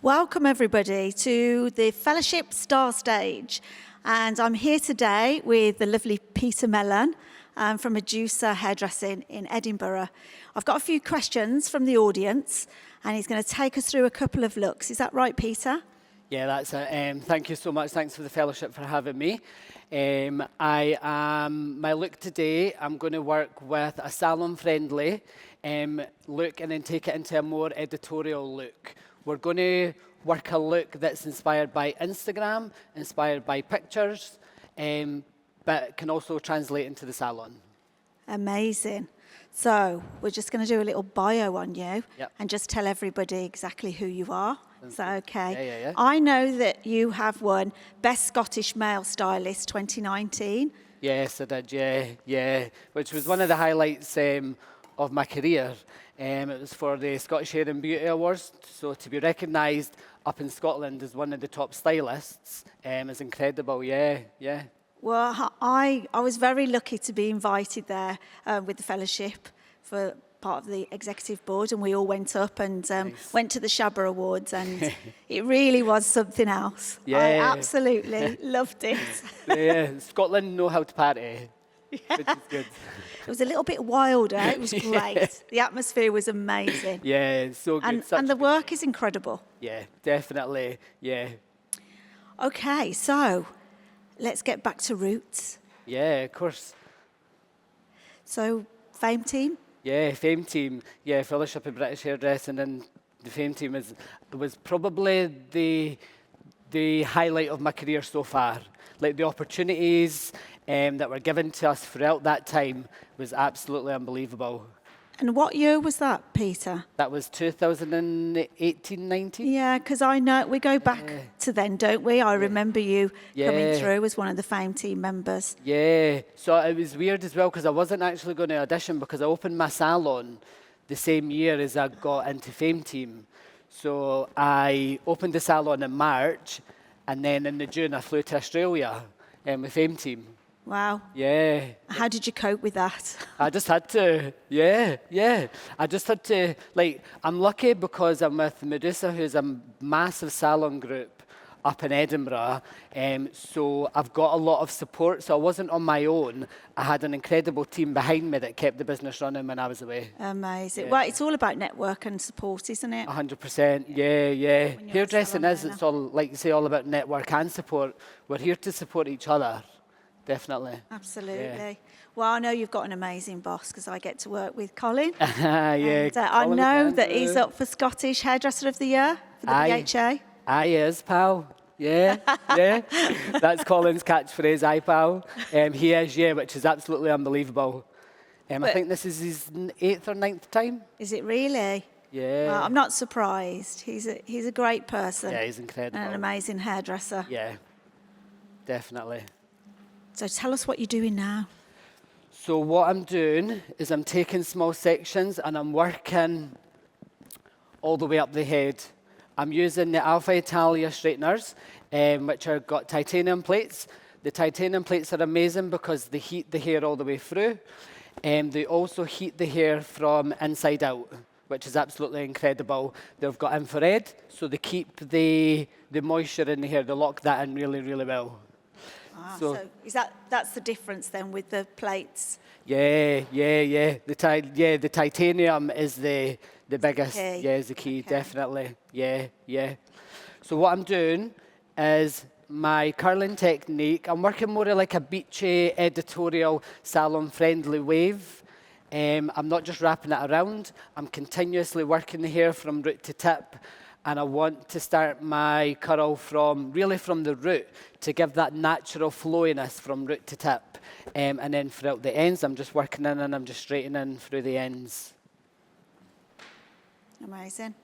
Welcome everybody to the Fellowship Star Stage, and I'm here today with the lovely Peter Mellon from Medusa Hairdressing in Edinburgh. I've got a few questions from the audience and he's going to take us through a couple of looks. Is that right, Peter? Yeah, that's it. Thank you so much. Thanks for the Fellowship for having me. My look today, I'm going to work with a salon-friendly look and then take it into a more editorial look. We're going to work a look that's inspired by Instagram, inspired by pictures, but can also translate into the salon. Amazing. So we're just going to do a little bio on you Yep. and just tell everybody exactly who you are. Is that okay? Yeah. I know that you have won Best Scottish Male Stylist 2019. Yes, I did, yeah. Which was one of the highlights of my career. It was for the Scottish Hair and Beauty Awards, so to be recognised up in Scotland as one of the top stylists is incredible, yeah. Well, I was very lucky to be invited there with the fellowship for part of the executive board, and we all went up and Nice. went to the Shabba Awards, and it really was something else. Yeah. I absolutely loved it. Yeah, Scotland know how to party, which is good. It was a little bit wilder. It was great. The atmosphere was amazing. Yeah, it's so good. And the work is incredible. Yeah, definitely, yeah. Okay, so let's get back to roots. Yeah, of course. So, Fame Team? Yeah, Fame Team. Yeah, Fellowship of British Hairdressing and the Fame Team was probably the highlight of my career so far. Like the opportunities that were given to us throughout that time was absolutely unbelievable. And what year was that, Peter? That was 2018-19. Yeah, because I know we go back to then, don't we? I remember you coming Yeah. through as one of the Fame Team members. Yeah, so it was weird as well because I wasn't actually going to audition because I opened my salon the same year as I got into Fame Team. So I opened the salon in March, and then in the June I flew to Australia with Fame Team. Wow. Yeah. How did you cope with that? I just had to, yeah. I just had to, I'm lucky because I'm with Medusa, who's a massive salon group up in Edinburgh. So I've got a lot of support. So I wasn't on my own. I had an incredible team behind me that kept the business running when I was away. Amazing. Yeah. Well, it's all about network and support, isn't it? 100%, yeah. When you're a Hairdressing salon is, it's all, like you say, all about network and support. We're here to support each other. Definitely. Absolutely. Yeah. Well, I know you've got an amazing boss because I get to work with Colin. Yeah. And, I Colin know McCann, that he's up for Scottish Hairdresser of the Year for the Aye. BHA. Aye, is, pal. Yeah. That's Colin's catchphrase, aye, pal. He is, yeah, which is absolutely unbelievable. I think this is his 8th or 9th time. Is it really? Yeah. Well, I'm not surprised. He's a great person. Yeah, he's incredible. And an amazing hairdresser. Yeah, definitely. So tell us what you're doing now. So what I'm doing is I'm taking small sections and I'm working all the way up the head. I'm using the Alpha Italia straighteners, which are got titanium plates. The titanium plates are amazing because they heat the hair all the way through. They also heat the hair from inside out, which is absolutely incredible. They've got infrared, so they keep the moisture in the hair. They lock that in really, really well. So is that's the difference then with the plates? Yeah. The titanium is the biggest. Key. Yeah, is the key, Okay. definitely. Yeah. So what I'm doing is my curling technique. I'm working more like a beachy, editorial, salon-friendly wave. I'm not just wrapping it around. I'm continuously working the hair from root to tip. And I want to start my curl from the root to give that natural flowiness from root to tip. And then throughout the ends, I'm just working in and I'm just straightening through the ends. Amazing.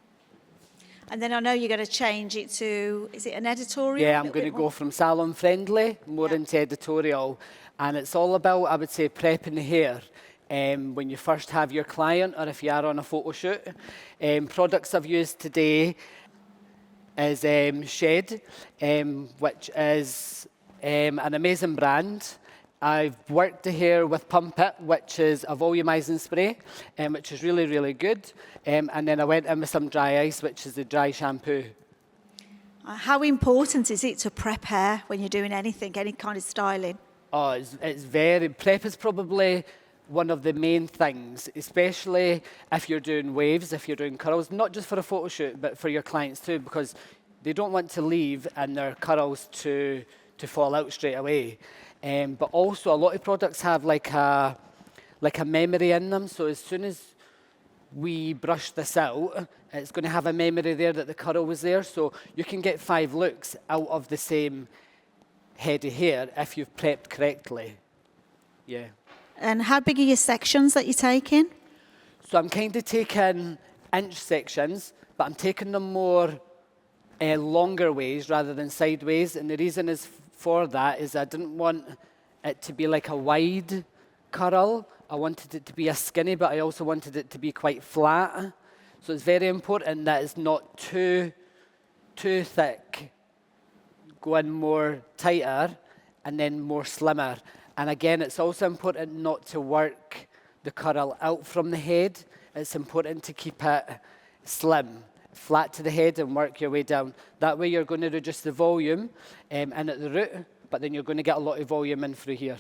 And then I know you're going to change it to, is it an editorial? Yeah, I'm going to go from salon friendly more Yeah. into editorial. And it's all about, I would say, prepping the hair. When you first have your client or if you are on a photo shoot. Products I've used today is Shed, which is an amazing brand. I've worked the hair with Pump It, which is a volumizing spray, which is really, really good. And then I went in with some dry ice, which is the dry shampoo. How important is it to prep hair when you're doing anything, any kind of styling? Oh, it's very, prep is probably one of the main things, especially if you're doing waves, if you're doing curls, not just for a photo shoot, but for your clients too, because they don't want to leave and their curls to fall out straight away. But also a lot of products have like a memory in them, so as soon as we brush this out, it's going to have a memory there that the curl was there, so you can get 5 looks out of the same head of hair if you've prepped correctly. Yeah. And how big are your sections that you're taking? So I'm kind of taking inch sections, but I'm taking them more longer ways rather than sideways, and the reason is for that is I didn't want it to be like a wide curl. I wanted it to be a skinny, but I also wanted it to be quite flat. So it's very important that it's not too thick, going more tighter, and then more slimmer. And again, it's also important not to work the curl out from the head. It's important to keep it slim, flat to the head, and work your way down. That way you're going to reduce the volume in at the root, but then you're going to get a lot of volume in through here.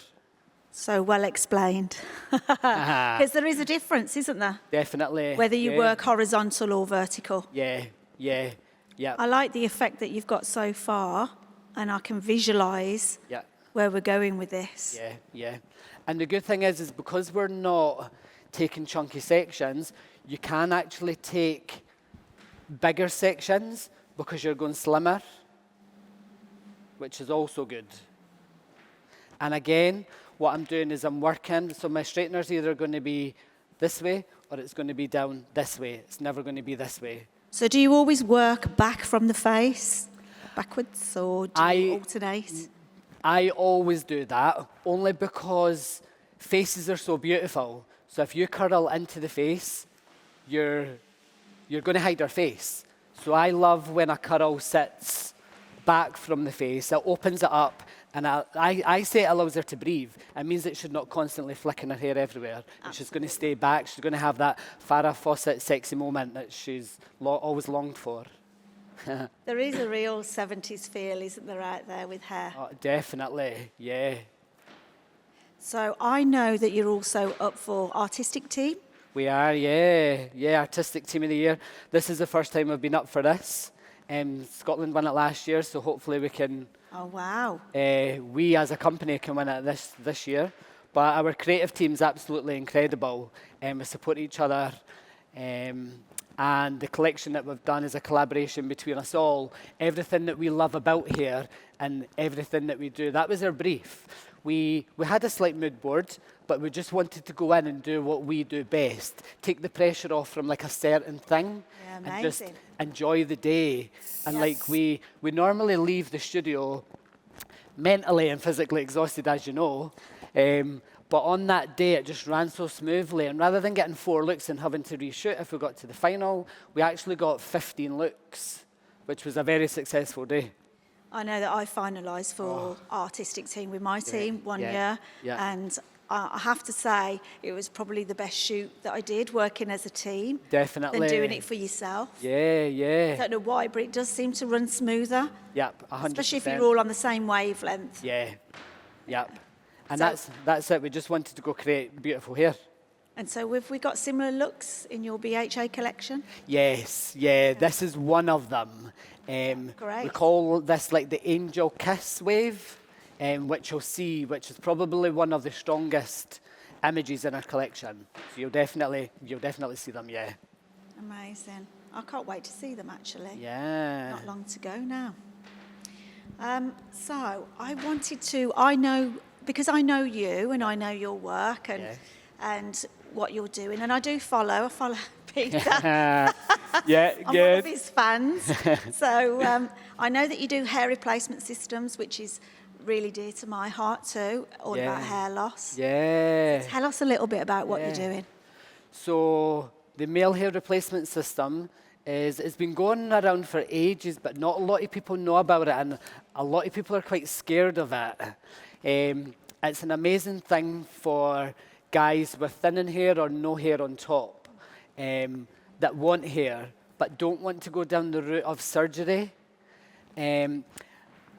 So well explained. Because there is a difference, isn't there? Definitely. Whether you work horizontal or vertical. Yeah. I like the effect that you've got so far, and I can visualise where we're going with this. Yeah. And the good thing is because we're not taking chunky sections, you can actually take bigger sections because you're going slimmer, which is also good. And again, what I'm doing is I'm working, so my straightener's either going to be this way or it's going to be down this way. It's never going to be this way. So do you always work back from the face, backwards, or do you alternate? I always do that, only because faces are so beautiful. So if you curl into the face, you're going to hide your face. So I love when a curl sits back from the face. It opens it up. And I say it allows her to breathe. It means that she's not constantly flicking her hair everywhere. And she's going to stay back. She's going to have that Farrah Fawcett sexy moment that she's always longed for. There is a real 70s feel, isn't there, out there with hair? Oh, definitely, yeah. So I know that you're also up for artistic team. We are, yeah. Artistic team of the year. This is the first time we've been up for this. Scotland won it last year, so hopefully we can... Oh, wow. We as a company can win it this year. But our creative team's absolutely incredible. We support each other. And the collection that we've done is a collaboration between us all. Everything that we love about hair and everything that we do. That was our brief. We had a slight mood board, but we just wanted to go in and do what we do best. Take the pressure off from like a certain thing. Yeah, and just enjoy the day. And like we normally leave the studio mentally and physically exhausted, as you know. But on that day, it just ran so smoothly. And rather than getting 4 looks and having to reshoot if we got to the final, we actually got 15 looks, which was a very successful day. I know that I finalised for artistic team with my team one year. Yeah. And I have to say, it was probably the best shoot that I did, working as a team. Definitely. Than doing it for yourself. Yeah. I don't know why, but it does seem to run smoother. Yep, 100%. Especially if you're all on the same wavelength. Yep. And so, that's it. We just wanted to go create beautiful hair. And so have we got similar looks in your BHA collection? Yes, this is one of them. Great. We call this like the angel kiss wave, which you'll see, which is probably one of the strongest images in our collection. So you'll definitely see them, yeah. Amazing. I can't wait to see them, actually. Yeah. Not long to go now. So because I know you and I know your work and what you're doing, and I follow Peter. Yeah, I'm good. one of his fans. So I know that you do hair replacement systems, which is really dear to my heart too, all about hair loss. Yeah. So tell us a little bit about what you're doing. So the male hair replacement system it's been going around for ages, but not a lot of people know about it, and a lot of people are quite scared of it. It's an amazing thing for guys with thinning hair or no hair on top that want hair but don't want to go down the route of surgery.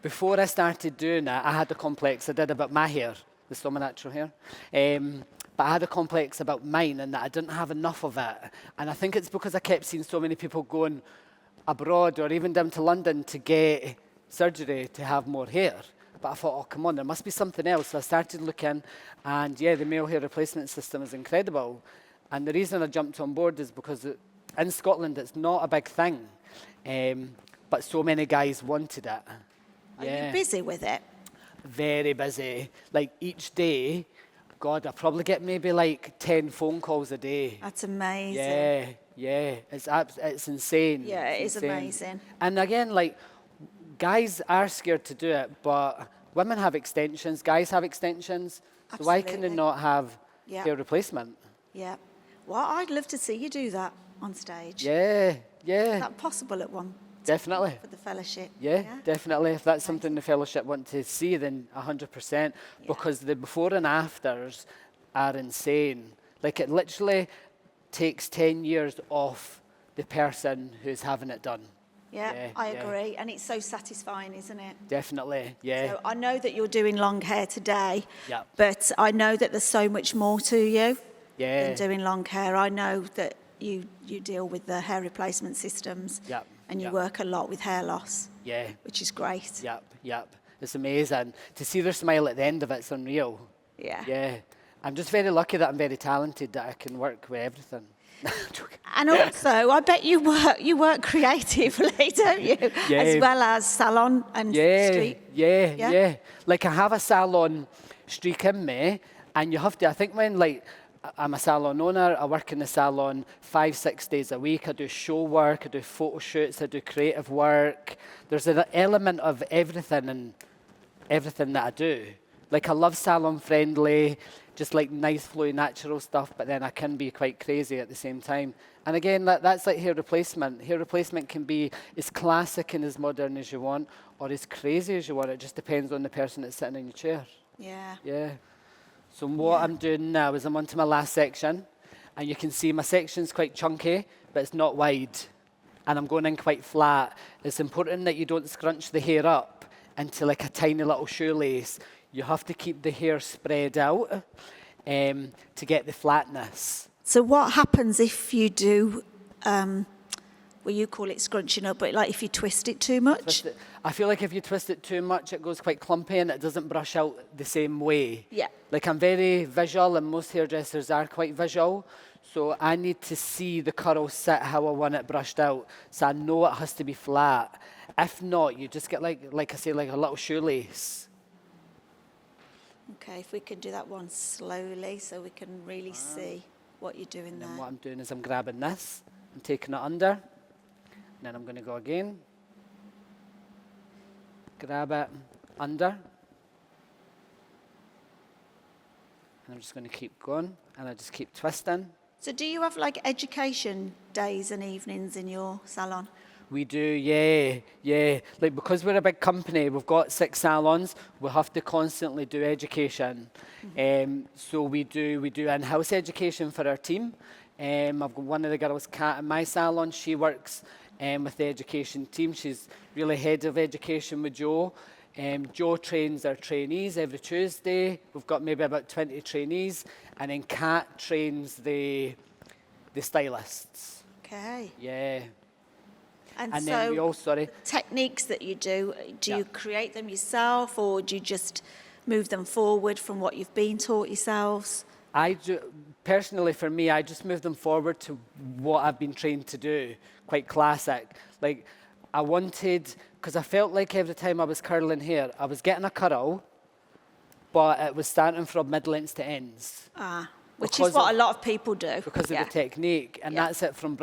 Before I started doing it, I had a complex I did about my hair. This is all my natural hair. But I had a complex about mine and that I didn't have enough of it. And I think it's because I kept seeing so many people going abroad or even down to London to get surgery to have more hair. But I thought, oh, come on, there must be something else. So I started looking, and yeah, the male hair replacement system is incredible. And the reason I jumped on board is because in Scotland, it's not a big thing. But so many guys wanted it. Are you busy with it? Very busy. Like each day, God, I probably get maybe like 10 phone calls a day. That's amazing. Yeah. It's insane. Yeah, it is insane. amazing. And again, like, guys are scared to do it, but women have extensions, guys have extensions. So why can they Absolutely. not have Yeah. hair replacement? Yeah. Well, I'd love to see you do that on stage. Yeah. Is that possible at one? Definitely. For the fellowship. Yeah, definitely. If that's something the fellowship want to see, then 100%. Because the before and afters are insane. Like, it literally takes 10 years off the person who's having it done. Yeah, I agree. And it's so satisfying, isn't it? Definitely, yeah. So I know that you're doing long hair today, Yeah. but I know that there's so much more to you Yeah. than doing long hair. I know that you deal with the hair replacement systems, and you work a lot with hair loss, which is great. Yep. It's amazing. To see their smile at the end of it's unreal. Yeah. I'm just very lucky that I'm very talented, that I can work with everything. And also, I bet you work creatively, don't you? As well as salon and street. Yeah. Like, I have a salon streak in me, and you have to, I think when, like, I'm a salon owner, I work in the salon 5-6 days a week. I do show work, I do photo shoots, I do creative work. There's an element of everything in everything that I do. Like, I love salon friendly, just like nice, flowy, natural stuff, but then I can be quite crazy at the same time. And again, that's like hair replacement. Hair replacement can be as classic and as modern as you want, or as crazy as you want. It just depends on the person that's sitting in your chair. Yeah. So what I'm doing now is I'm onto my last section, and you can see my section's quite chunky, but it's not wide. And I'm going in quite flat. It's important that you don't scrunch the hair up into like a tiny little shoelace. You have to keep the hair spread out to get the flatness. So what happens if you do, well, you call it scrunching up, but like if you twist it too much? I feel like if you twist it too much, it goes quite clumpy and it doesn't brush out the same way. Yeah. Like, I'm very visual, and most hairdressers are quite visual. So I need to see the curl sit how I want it brushed out. So I know it has to be flat. If not, you just get like I say, like a little shoelace. Okay, if we can do that one slowly so we can really see what you're doing there. And what I'm doing is I'm grabbing this, I'm taking it under, and then I'm going to go again. Grab it under. And I'm just going to keep going, and I just keep twisting. So do you have like education days and evenings in your salon? We do, yeah. Like, because we're a big company, we've got 6 salons, we have to constantly do education. So we do in-house education for our team. I've got one of the girls, Kat, in my salon. She works with the education team. She's really head of education with Joe. Joe trains our trainees every Tuesday. We've got maybe about 20 trainees. And then Kat trains the stylists. Okay. Yeah. And And so then we all, techniques that you do you create them yourself, or do you just move them forward from what you've been taught yourselves? Personally, for me, I just move them forward to what I've been trained to do, quite classic. Like, I wanted, because I felt like every time I was curling hair, I was getting a curl, but it was starting from mid-lengths to ends. Which is what a lot of people do. Because of the technique, and that's it, from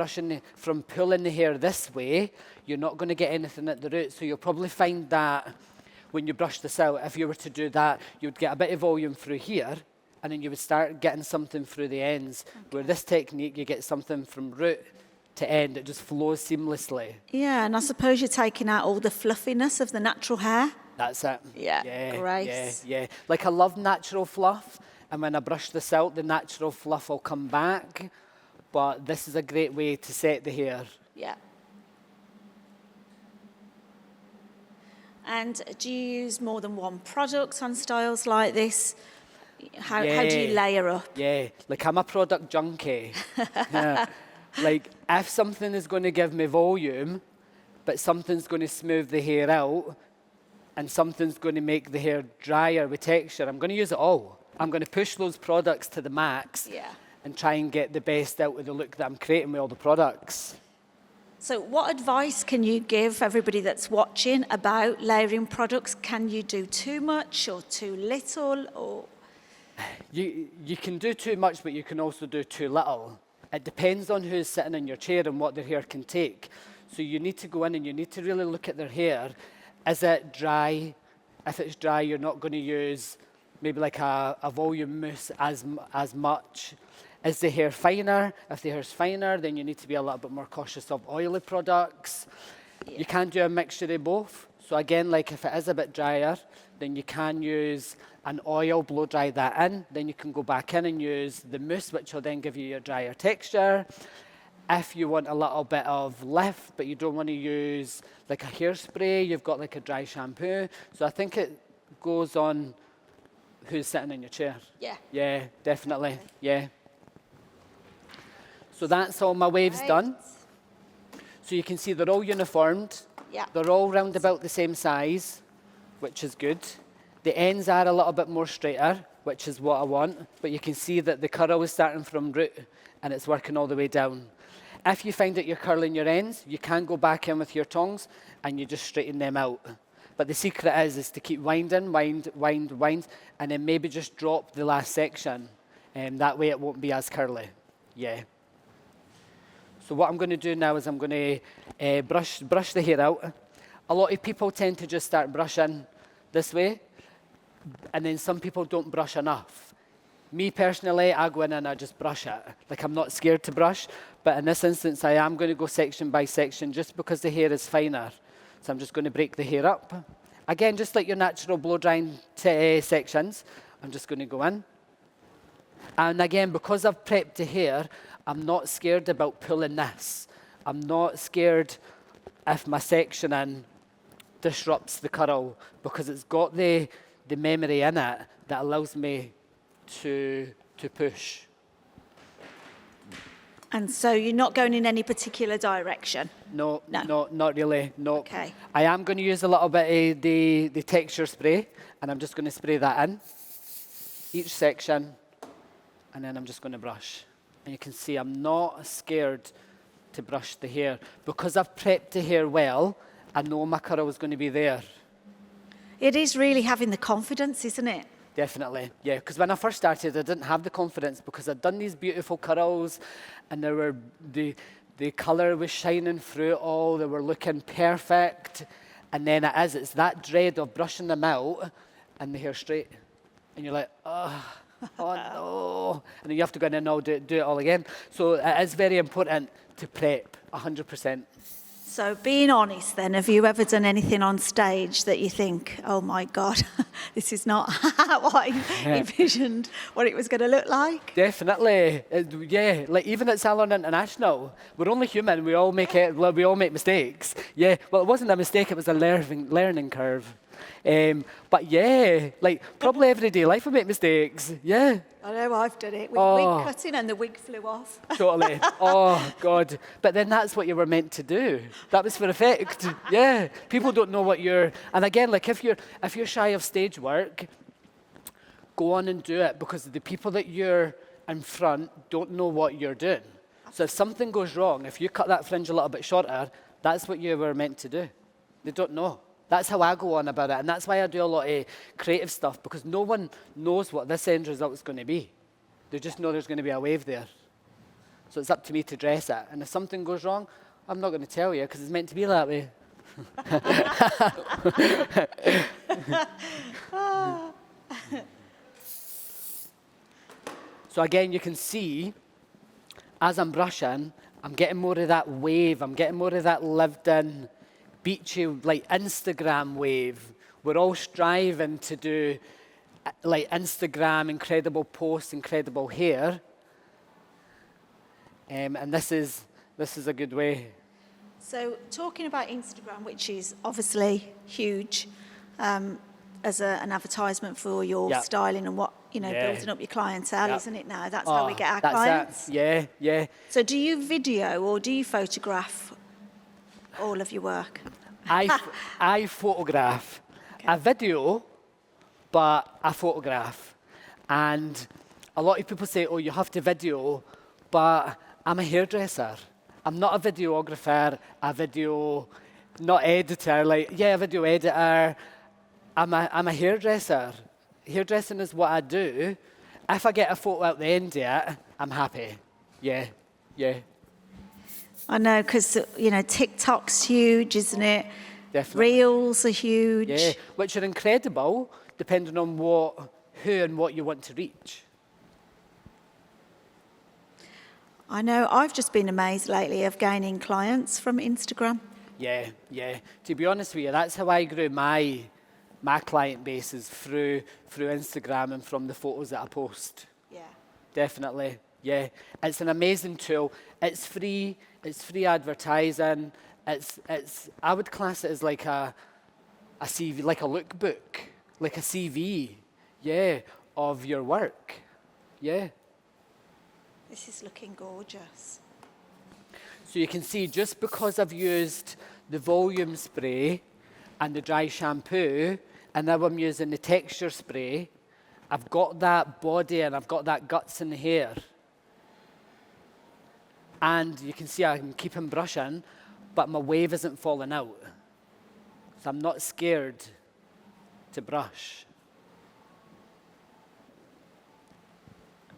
pulling the hair this way, you're not going to get anything at the root, so you'll probably find that when you brush this out, if you were to do that, you would get a bit of volume through here, and then you would start getting something through the ends. Where this technique, you get something from root to end, it just flows seamlessly. Yeah, and I suppose you're taking out all the fluffiness of the natural hair. That's it. Yeah, great. Yeah. Like, I love natural fluff, and when I brush this out, the natural fluff will come back. But this is a great way to set the hair. Yeah. And do you use more than one product on styles like this? How do you Yeah. layer up? Yeah, like I'm a product junkie. Yeah. Like if something is going to give me volume, but something's going to smooth the hair out, and something's going to make the hair drier with texture, I'm going to use it all. I'm going to push those products to the max Yeah. and try and get the best out of the look that I'm creating with all the products. So what advice can you give everybody that's watching about layering products? Can you do too much or too little? Or You can do too much, but you can also do too little. It depends on who's sitting in your chair and what their hair can take. So you need to go in and you need to really look at their hair. Is it dry? If it's dry, you're not going to use maybe like a volume mousse as much. Is the hair finer? If the hair's finer, then you need to be a little bit more cautious of oily products. Yeah. You can do a mixture of both. So again, like if it is a bit drier, then you can use an oil, blow dry that in. Then you can go back in and use the mousse, which will then give you your drier texture. If you want a little bit of lift, but you don't want to use like a hairspray, you've got like a dry shampoo. So I think it goes on who's sitting in your chair. Yeah. Yeah, definitely. Yeah. So that's all my waves Right. done. So you can see they're all uniformed. Yeah. They're all round about the same size, which is good. The ends are a little bit more straighter, which is what I want. But you can see that the curl is starting from root and it's working all the way down. If you find that you're curling your ends, you can go back in with your tongs and you just straighten them out. But the secret is to keep winding, wind, and then maybe just drop the last section. And that way it won't be as curly. Yeah. So what I'm going to do now is I'm going to brush the hair out. A lot of people tend to just start brushing this way, and then some people don't brush enough. Me personally, I go in and I just brush it. Like I'm not scared to brush, but in this instance, I am going to go section by section just because the hair is finer. So I'm just going to break the hair up. Again, just like your natural blow drying sections, I'm just going to go in. And again, because I've prepped the hair, I'm not scared about pulling this. I'm not scared if my sectioning disrupts the curl because it's got the memory in it that allows me to push. And so you're not going in any particular direction? No, No. not really, no. Okay. I am going to use a little bit of the texture spray, and I'm just going to spray that in, each section, and then I'm just going to brush. And you can see I'm not scared to brush the hair. Because I've prepped the hair well, I know my curl is going to be there. It is really having the confidence, isn't it? Definitely, yeah. Because when I first started, I didn't have the confidence because I'd done these beautiful curls, and there were the colour was shining through it all. They were looking perfect, and then it's that dread of brushing them out, and the hair straight, and you're like, oh no, and then you have to go in and do it all again. So it is very important to prep 100%. So being honest then, have you ever done anything on stage that you think, oh my God, this is not what I envisioned what it was going to look like? Definitely, yeah. Like even at Salon International, we're only human. We all make mistakes. Yeah. Well, it wasn't a mistake. It was a learning curve. But yeah, like probably everyday life we make mistakes. Yeah. I know I've done it with wig cutting and the wig flew off. Totally. Oh God. But then that's what you were meant to do. That was for effect. Yeah. People don't know what you're. And again, like if you're shy of stage work, go on and do it because the people that you're in front don't know what you're doing. So if something goes wrong, if you cut that fringe a little bit shorter, that's what you were meant to do. They don't know. That's how I go on about it, and that's why I do a lot of creative stuff, because no one knows what this end result is going to be. They just know there's going to be a wave there. So it's up to me to dress it, and if something goes wrong, I'm not going to tell you, because it's meant to be that way. So again, you can see, as I'm brushing, I'm getting more of that wave, I'm getting more of that lived-in, beachy, like Instagram wave. We're all striving to do like Instagram, incredible posts, incredible hair. And this is a good way. So talking about Instagram, which is obviously huge as an advertisement for your Yep. styling and what, building up your clientele, Yep. isn't it now? That's how we get our That's clients. it. Yeah, yeah. So do you video or do you photograph all of your work? I photograph. Okay. I video, but I photograph. And a lot of people say, oh, you have to video, but I'm a hairdresser. I'm not a videographer, a video, not editor, a video editor. I'm a hairdresser. Hairdressing is what I do. If I get a photo out the end of it, I'm happy. Yeah, yeah. I know, because, TikTok's huge, isn't it? Definitely. Reels are huge. Yeah, which are incredible, depending on who and what you want to reach. I know, I've just been amazed lately of gaining clients from Instagram. Yeah, yeah. To be honest with you, that's how I grew my client base is through Instagram and from the photos that I post. Yeah. Definitely, yeah. It's an amazing tool. It's free advertising. I would class it as like a CV, like a lookbook, like a CV, yeah, of your work. Yeah. This is looking gorgeous. So you can see just because I've used the volume spray and the dry shampoo, and now I'm using the texture spray, I've got that body and I've got that guts in the hair. And you can see I can keep on brushing, but my wave isn't falling out. So I'm not scared to brush.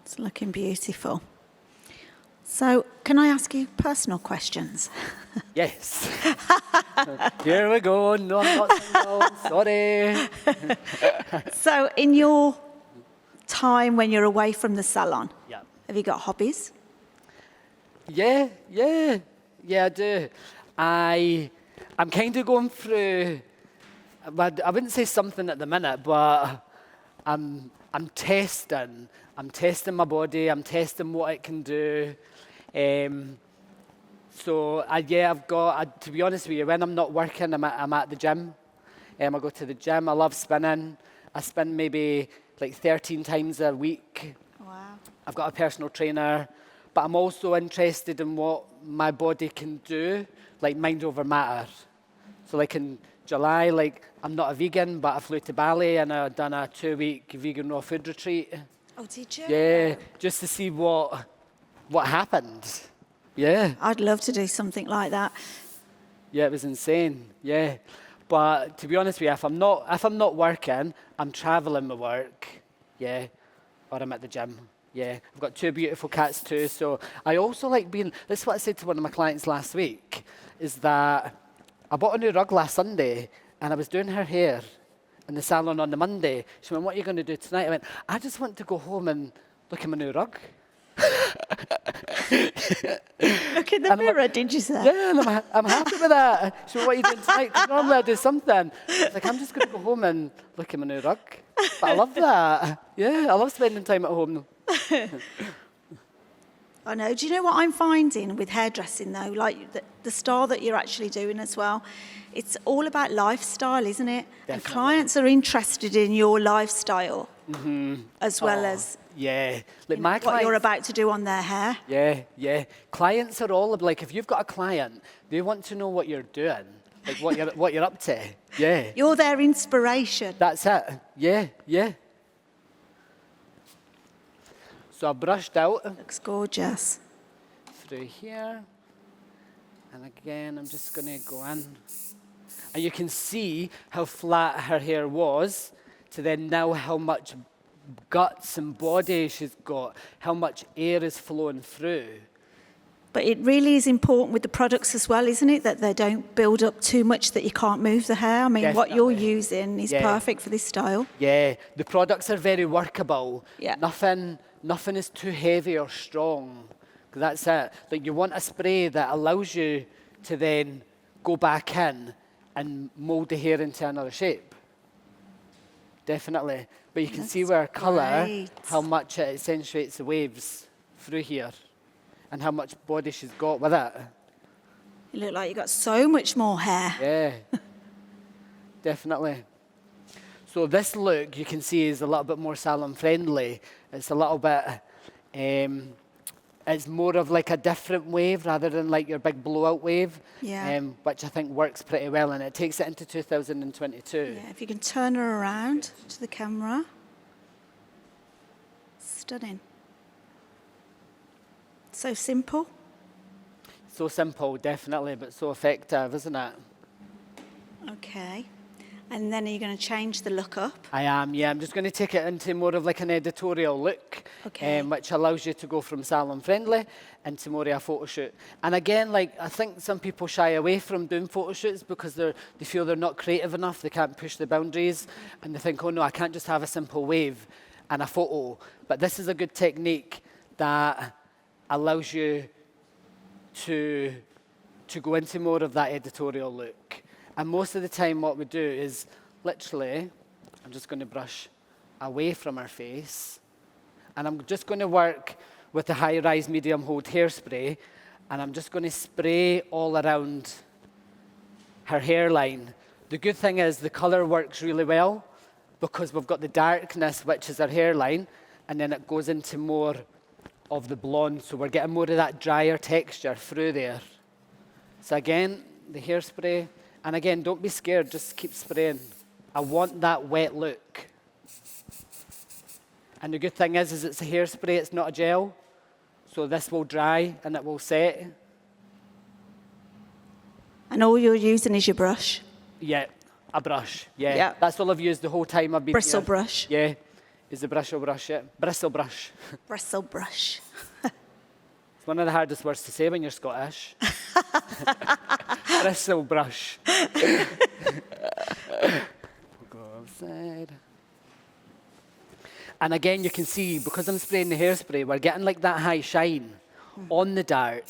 It's looking beautiful. So, can I ask you personal questions? Yes. Here we go. No, I'm not single. Sorry. So, in your time when you're away from the salon, Yeah. have you got hobbies? Yeah, I do. I'm kind of going through. But I wouldn't say something at the minute, but I'm testing. I'm testing my body. I'm testing what it can do. I've got. To be honest with you, when I'm not working, I'm at the gym. I go to the gym. I love spinning. I spin maybe like 13 times a week. Wow. I've got a personal trainer, but I'm also interested in what my body can do, like mind over matter. So like in July, I'm not a vegan, but I flew to Bali and I've done a 2-week vegan raw food retreat. Oh, did you? Yeah, just to see what happened. Yeah. I'd love to do something like that. Yeah, it was insane. Yeah. But to be honest with you, if I'm not working, I'm traveling my work. Yeah. Or I'm at the gym. Yeah. I've got 2 beautiful cats too. So I also like being, this is what I said to one of my clients last week, is that I bought a new rug last Sunday and I was doing her hair in the salon on the Monday. She went, what are you going to do tonight? I went, I just want to go home and look at my new rug. Look in the mirror, did you say? Yeah, and I'm happy with that. She went, what are you doing tonight? 'Cause normally I do something. I was like, I'm just going to go home and look at my new rug. But I love that. Yeah, I love spending time at home. I know. Do you know what I'm finding with hairdressing though? Like the style that you're actually doing as well. It's all about lifestyle, isn't it? Definitely. And clients are interested in your lifestyle as well as Yeah. Like my what clients, you're about to do on their hair. Yeah. Clients are all like, if you've got a client, they want to know what you're doing, like what you're up to. Yeah. You're their inspiration. That's it. Yeah. So I brushed out Looks gorgeous. through here. And again, I'm just going to go in. And you can see how flat her hair was to then now how much guts and body she's got, how much air is flowing through. But it really is important with the products as well, isn't it? That they don't build up too much that you can't move the hair. I mean, what you're Definitely. using is Yeah. perfect for this style. Yeah, the products are very workable. Yeah. Nothing is too heavy or strong. 'Cause that's it. Like you want a spray that allows you to then go back in and mold the hair into another shape. Definitely. But you can see That's where colour, great. how much it accentuates the waves through here and how much body she's got with it. You look like you've got so much more hair. Yeah, definitely. So this look, you can see, is a little bit more salon friendly. It's a little bit, it's more of like a different wave rather than like your big blowout wave, Yeah. which I think works pretty well, and it takes it into 2022. Yeah, if you can turn her around to the camera. Stunning. So simple. So simple, definitely, but so effective, isn't it? Okay. And then are you going to change the look up? I am, yeah. I'm just going to take it into more of like an editorial look, Okay. which allows you to go from salon friendly into more of a photo shoot. And again, like I think some people shy away from doing photo shoots because they feel they're not creative enough, they can't push the boundaries, and they think, oh no, I can't just have a simple wave and a photo. But this is a good technique that allows you to go into more of that editorial look. And most of the time what we do is literally, I'm just going to brush away from her face, and I'm just going to work with the high-rise medium hold hairspray, and I'm just going to spray all around her hairline. The good thing is the colour works really well because we've got the darkness, which is her hairline, and then it goes into more of the blonde, so we're getting more of that drier texture through there. So again, the hairspray, and again, don't be scared, just keep spraying. I want that wet look. And the good thing is it's a hairspray, it's not a gel, so this will dry and it will set. And all you're using is your brush? Yeah, a brush, yeah. Yeah. That's all I've used the whole time I've been Bristle here. brush? Yeah, is the bristle brush, yeah. Bristle brush. Bristle brush. It's one of the hardest words to say when you're Scottish. Bristle brush. We'll go outside. And again, you can see, because I'm spraying the hairspray, we're getting like that high shine on the dark.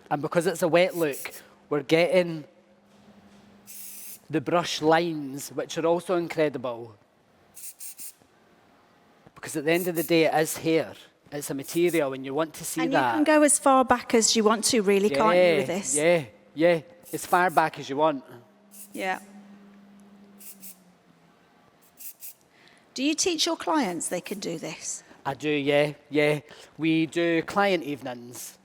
And because it's a wet look, we're getting the brush lines, which are also incredible. Because at the end of the day, it is hair. It's a material, and you want to see And that. you can go as far back as you want to, really, can't you, with this? Yeah, yeah. As far back as you want. Yeah. Do you teach your clients they can do this? I do, yeah, yeah. We do client evenings.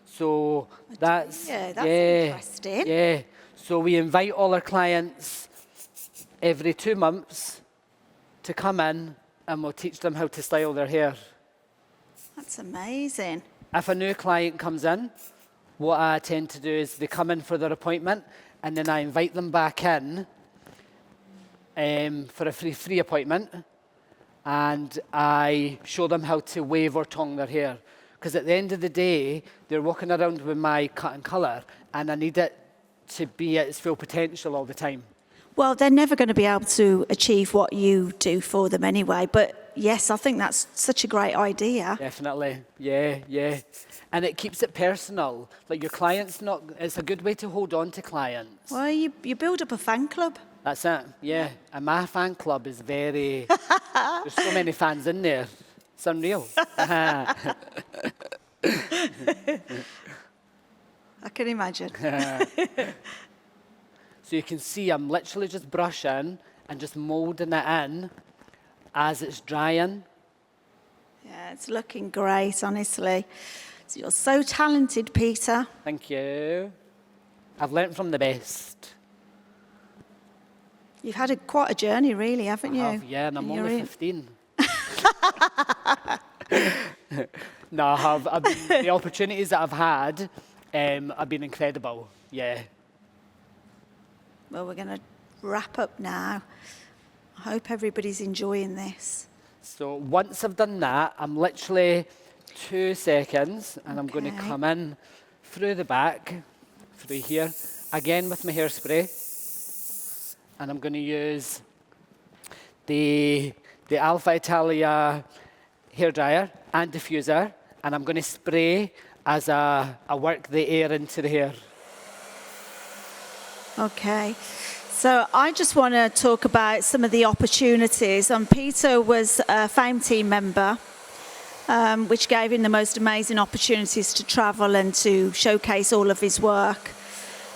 So that's... Yeah, that's interesting. Yeah. So we invite all our clients every 2 months to come in, and we'll teach them how to style their hair. That's amazing. If a new client comes in, what I tend to do is they come in for their appointment, and then I invite them back in for a free appointment, and I show them how to wave or tong their hair. Because at the end of the day, they're walking around with my cut and colour, and I need it to be at its full potential all the time. Well, they're never going to be able to achieve what you do for them anyway, but yes, I think that's such a great idea. Definitely, yeah, yeah. And it keeps it personal. Like your client's not, it's a good way to hold on to clients. Well, you build up a fan club. That's it, yeah. And my fan club is very, there's so many fans in there. It's unreal. I can imagine. So you can see I'm literally just brushing and just moulding it in as it's drying. Yeah, it's looking great, honestly. So you're so talented, Peter. Thank you. I've learnt from the best. You've had quite a journey, really, haven't you? I have, yeah, and I'm And only you're 15. No, I have. The opportunities that I've had have been incredible, yeah. Well, we're going to wrap up now. I hope everybody's enjoying this. So once I've done that, I'm literally 2 seconds, and I'm going to Okay. come in through the back, through here, again with my hairspray. And I'm going to use the Alpha Italia hairdryer and diffuser, and I'm going to spray as I work the air into the hair. Okay. So I just want to talk about some of the opportunities. Peter was a FAME team member, which gave him the most amazing opportunities to travel and to showcase all of his work.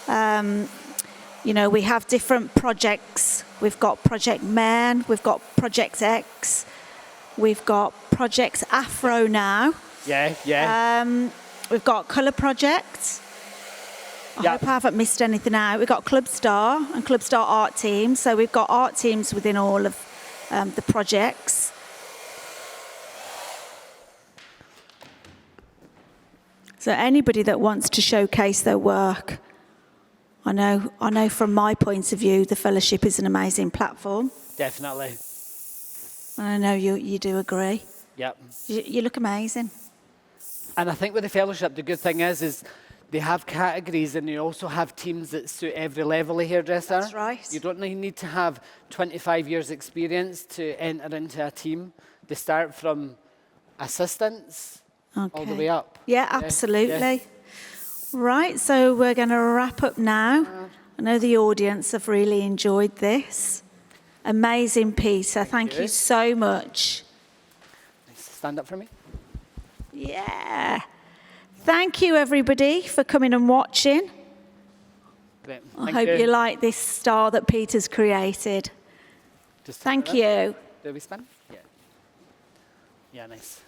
You know, we have different projects. We've got Project Man, we've got Project X, we've got Project Afro now. Yeah. We've got Colour Project. I hope I haven't missed anything out. We've got Club Star and Club Star art teams. So we've got art teams within all of the projects. So anybody that wants to showcase their work, I know from my point of view, the fellowship is an amazing platform. Definitely. And I know you do agree. Yep. You look amazing. And I think with the fellowship, the good thing is they have categories and they also have teams that suit every level of hairdresser. That's right. You don't need to have 25 years experience to enter into a team. They start from assistants all the way up. Yeah, absolutely. Yeah. Right, so we're going to wrap up now. I know the audience have really enjoyed this. Amazing, Peter. Thank you so much. Stand up for me. Yeah. Thank you, everybody, for coming and watching. Great. I hope you like this star that Peter's created. Thank you. Do we spin? Yeah. Yeah, nice.